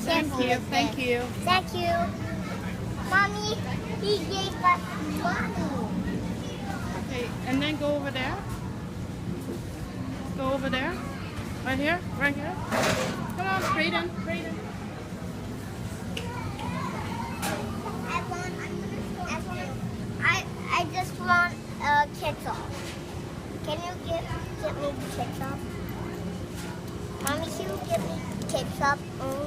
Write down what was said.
Thank you, thank you. Thank you. Mommy, he gave us money. Okay, and then go over there. Go over there. Right here, right here. Come on, Brayden, Brayden. I just want ketchup. Can you get me ketchup? Mommy, can you get me ketchup only?